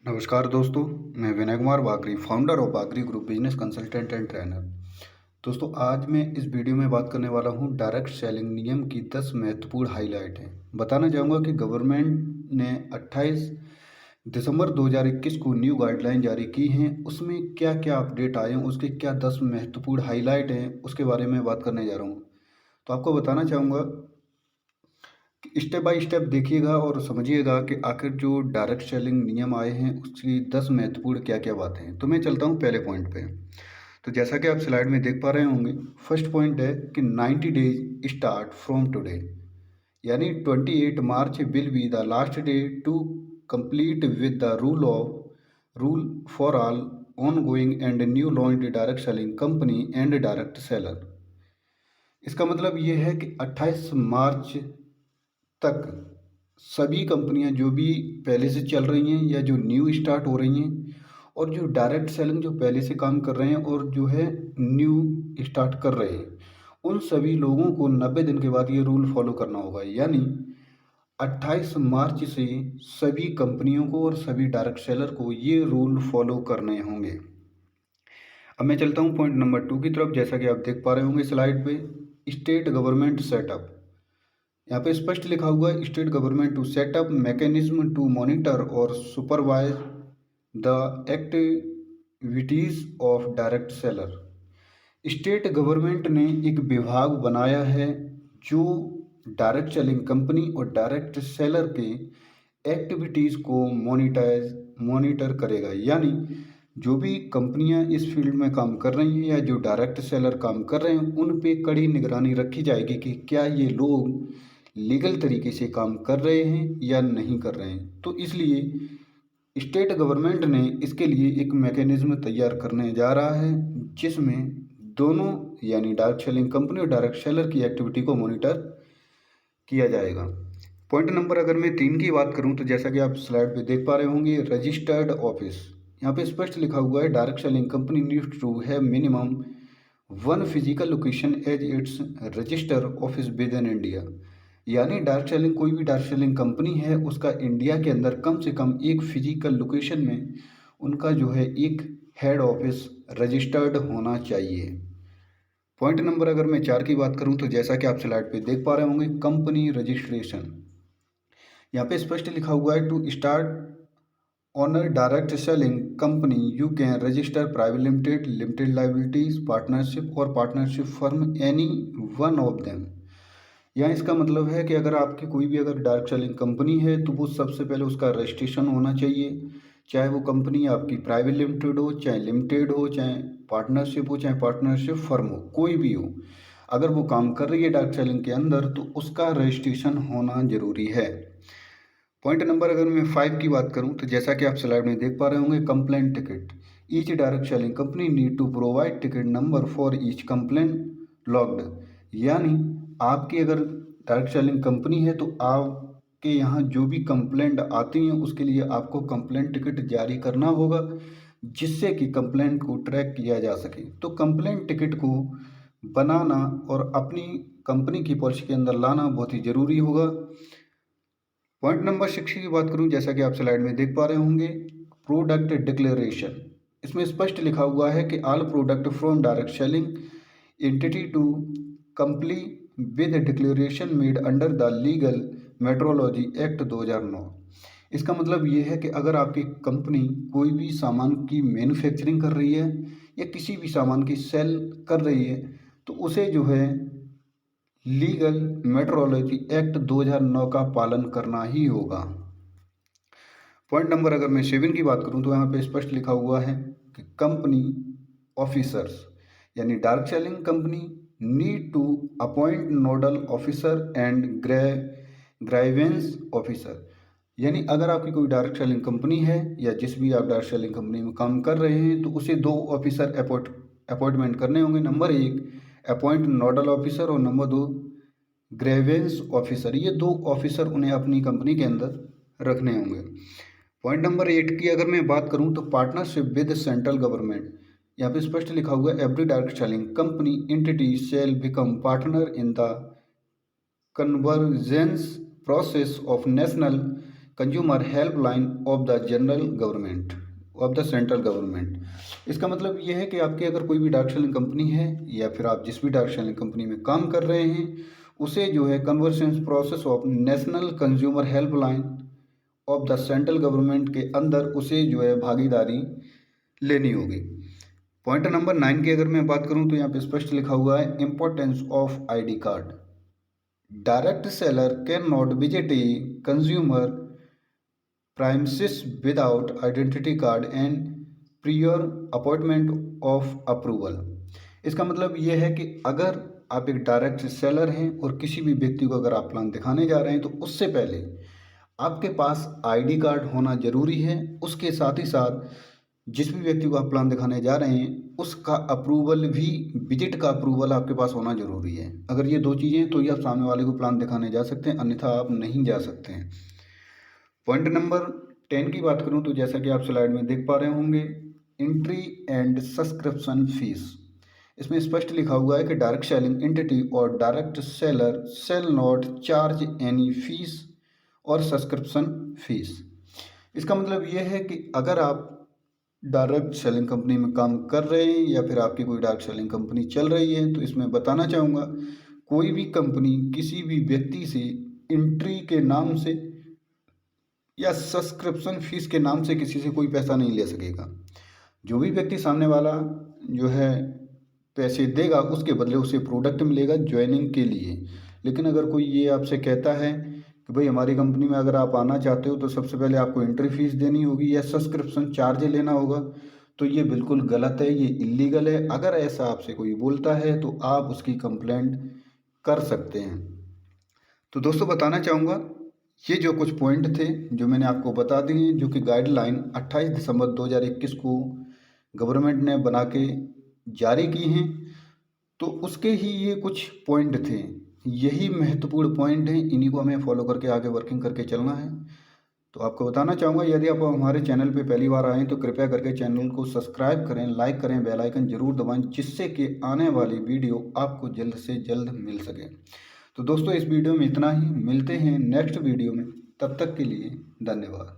नमस्कार दोस्तों, मैं Vinay Kumar Bagri, founder of Bagri group, business consultant and trainer. दोस्तों, आज मैं इस वीडियो में बात करने वाला हूं डायरेक्ट सेलिंग नियम की 10 महत्वपूर्ण हाईलाइट हैं। बताना चाहूँगा कि गवर्नमेंट ने 28 दिसंबर 2021 को न्यू गाइडलाइन जारी की हैं। उसमें क्या क्या अपडेट आए हैं, उसके क्या 10 महत्वपूर्ण हाईलाइट हैं, उसके बारे में बात करने जा रहा हूँ। तो आपको बताना चाहूँगा स्टेप बाय स्टेप देखिएगा और समझिएगा कि आखिर जो डायरेक्ट सेलिंग नियम आए हैं उसकी 10 महत्वपूर्ण क्या क्या बातें हैं। तो मैं चलता हूँ पहले पॉइंट पे। तो जैसा कि आप स्लाइड में देख पा रहे होंगे, फर्स्ट पॉइंट है कि 90 डेज स्टार्ट फ्रॉम टुडे, यानी 28 March will be the last day to complete with the rule for all ongoing and new launch direct selling company and direct seller. इसका मतलब ये है कि 28 मार्च तक सभी कंपनियां जो भी पहले से चल रही हैं या जो न्यू स्टार्ट हो रही हैं और जो डायरेक्ट सेलिंग जो पहले से काम कर रहे हैं और जो है न्यू स्टार्ट कर रहे हैं, उन सभी लोगों को 90 दिन के बाद ये रूल फॉलो करना होगा। यानी 28 मार्च से सभी कंपनियों को और सभी डायरेक्ट सेलर को ये रूल फॉलो करने होंगे। अब मैं चलता हूँ पॉइंट नंबर 2 की तरफ। जैसा कि आप देख पा रहे होंगे स्लाइड पे, स्टेट गवर्नमेंट सेटअप। यहाँ पे स्पष्ट लिखा हुआ है, state government to set up mechanism to monitor और supervise the activities of direct seller. State government ने एक विभाग बनाया है जो डायरेक्ट सेलिंग कंपनी और डायरेक्ट सेलर के एक्टिविटीज़ को मॉनिटर करेगा। यानी जो भी कंपनियां इस फील्ड में काम कर रही हैं या जो डायरेक्ट सेलर काम कर रहे हैं, उन पे कड़ी निगरानी रखी जाएगी कि क्या ये लोग लीगल तरीके से काम कर रहे हैं या नहीं कर रहे हैं। तो इसलिए स्टेट गवर्नमेंट ने इसके लिए एक मैकेनिज्म तैयार करने जा रहा है जिसमें दोनों यानी डायरेक्ट सेलिंग कंपनी और डायरेक्ट सेलर की एक्टिविटी को मॉनिटर किया जाएगा। पॉइंट नंबर अगर मैं 3 की बात करूं तो जैसा कि आप स्लाइड पे देख पा रहे होंगे, रजिस्टर्ड ऑफिस। यहाँ पे स्पष्ट लिखा हुआ है, direct selling company needs to have minimum 1 physical location as its register office within India. यानी डायरेक्ट सेलिंग कोई भी डायरेक्ट सेलिंग कंपनी है उसका इंडिया के अंदर कम से कम एक फिजिकल लोकेशन में उनका जो है एक हेड ऑफिस रजिस्टर्ड होना चाहिए। पॉइंट नंबर अगर मैं 4 की बात करूं तो जैसा कि आप स्लाइड पे देख पा रहे होंगे, कंपनी रजिस्ट्रेशन। यहाँ पे स्पष्ट लिखा हुआ है, to start on a direct selling company you can register private limited, limited liabilities, partnership और partnership firm, any one of them. यहाँ इसका मतलब है कि अगर आपकी कोई भी अगर डायरेक्ट सेलिंग कंपनी है तो वो सबसे पहले उसका रजिस्ट्रेशन होना चाहिए, चाहे वो कंपनी आपकी प्राइवेट लिमिटेड हो, चाहे लिमिटेड हो, चाहे पार्टनरशिप हो, चाहे पार्टनरशिप फर्म हो, कोई भी हो। अगर वो काम कर रही है डायरेक्ट सेलिंग के अंदर तो उसका रजिस्ट्रेशन होना जरूरी है। पॉइंट नंबर अगर मैं 5 की बात करूं तो जैसा कि आप स्लाइड में देख पा रहे होंगे, complaint ticket. Each direct selling company need to provide ticket number for each complaint logged. यानी आपकी अगर डायरेक्ट सेलिंग कंपनी है तो आपके यहाँ जो भी कंप्लेंट आती हैं उसके लिए आपको कंप्लेंट टिकट जारी करना होगा जिससे कि कंप्लेंट को ट्रैक किया जा सके। तो कंप्लेंट टिकट को बनाना और अपनी कंपनी की पॉलिसी के अंदर लाना बहुत ही ज़रूरी होगा। पॉइंट नंबर 6 की बात करूं, जैसा कि आप स्लाइड में देख पा रहे होंगे, प्रोडक्ट डिक्लेरेशन। इसमें स्पष्ट लिखा हुआ है कि all product from direct selling entity to comply with declaration made under the legal metrology act 2009। इसका मतलब ये है कि अगर आपकी कंपनी कोई भी सामान की मैन्युफैक्चरिंग कर रही है या किसी भी सामान की सेल कर रही है तो उसे जो है लीगल मेट्रोलॉजी एक्ट 2009 का पालन करना ही होगा। पॉइंट नंबर अगर मैं 7 की बात करूं तो यहाँ पे स्पष्ट लिखा हुआ है कि कंपनी ऑफिसर्स यानी direct selling company need to appoint nodal officer and grievance officer. यानी अगर आपकी कोई डायरेक्ट सेलिंग कंपनी है या जिस भी आप डायरेक्ट सेलिंग कंपनी में काम कर रहे हैं तो उसे 2 ऑफिसर अपॉइंटमेंट करने होंगे। नंबर 1 अपॉइंट नोडल ऑफिसर और नंबर 2 ग्रेवेंस ऑफिसर। ये 2 ऑफिसर उन्हें अपनी कंपनी के अंदर रखने होंगे। पॉइंट नंबर 8 की अगर मैं बात करूं तो पार्टनरशिप विद सेंट्रल गवर्नमेंट। यहाँ पे स्पष्ट लिखा हुआ है, every direct selling company entity shell become partner in the convergence process of national consumer helpline of the general government of the central government. इसका मतलब ये है कि आपकी अगर कोई भी डार्क सेलिंग कंपनी है या फिर आप जिस भी डार्क सेलिंग कंपनी में काम कर रहे हैं उसे जो है conversance process of national consumer helpline of the central government के अंदर उसे जो है भागीदारी लेनी होगी। पॉइंट नंबर 9 की अगर मैं बात करूं तो यहाँ पे स्पष्ट लिखा हुआ है importance of ID card. Direct seller can not visit a consumer premises without identity card and prior appointment of approval। इसका मतलब ये है कि अगर आप एक डायरेक्ट सेलर हैं और किसी भी व्यक्ति को अगर आप प्लान दिखाने जा रहे हैं तो उससे पहले आपके पास आईडी कार्ड होना ज़रूरी है। उसके साथ ही साथ जिस भी व्यक्ति को आप प्लान दिखाने जा रहे हैं उसका अप्रूवल भी, विजिट का अप्रूवल आपके पास होना ज़रूरी है। अगर ये दो चीज़ें हैं तो ही आप सामने वाले को प्लान दिखाने जा सकते हैं, अन्यथा आप नहीं जा सकते हैं। पॉइंट नंबर 10 की बात करूं तो जैसा कि आप स्लाइड में देख पा रहे होंगे एंट्री एंड सब्सक्रिप्शन फीस। इसमें स्पष्ट लिखा हुआ है कि डायरेक्ट सेलिंग एंटिटी और direct seller sell not charge any fees और सब्सक्रिप्शन फीस। इसका मतलब ये है कि अगर आप डायरेक्ट सेलिंग कंपनी में काम कर रहे हैं या फिर आपकी कोई डायरेक्ट सेलिंग कंपनी चल रही है तो इसमें बताना चाहूँगा कोई भी कंपनी किसी भी व्यक्ति से एंट्री के नाम से या सब्सक्रिप्शन फीस के नाम से किसी से कोई पैसा नहीं ले सकेगा। जो भी व्यक्ति सामने वाला जो है पैसे देगा उसके बदले उसे प्रोडक्ट मिलेगा ज्वाइनिंग के लिए। लेकिन अगर कोई ये आपसे कहता है कि भाई हमारी कंपनी में अगर आप आना चाहते हो तो सबसे पहले आपको एंट्री फीस देनी होगी या सब्सक्रिप्शन चार्ज लेना होगा, तो ये बिल्कुल गलत है, ये इलीगल है। अगर ऐसा आपसे कोई बोलता है तो आप उसकी कंप्लेंट कर सकते हैं। तो दोस्तों बताना चाहूँगा ये जो कुछ पॉइंट थे जो मैंने आपको बता दिए, जो कि गाइडलाइन 28 दिसंबर 2021 को गवर्नमेंट ने बना के जारी की हैं, तो उसके ही ये कुछ पॉइंट थे। यही महत्वपूर्ण पॉइंट हैं, इन्हीं को हमें फॉलो करके आगे वर्किंग करके चलना है। तो आपको बताना चाहूँगा यदि आप हमारे चैनल पे पहली बार आएँ तो कृपया करके चैनल को सब्सक्राइब करें, लाइक करें, बेल आइकन जरूर दबाएं जिससे कि आने वाली वीडियो आपको जल्द से जल्द मिल सके। तो दोस्तों इस वीडियो में इतना ही, मिलते हैं नेक्स्ट वीडियो में, तब तक के लिए धन्यवाद।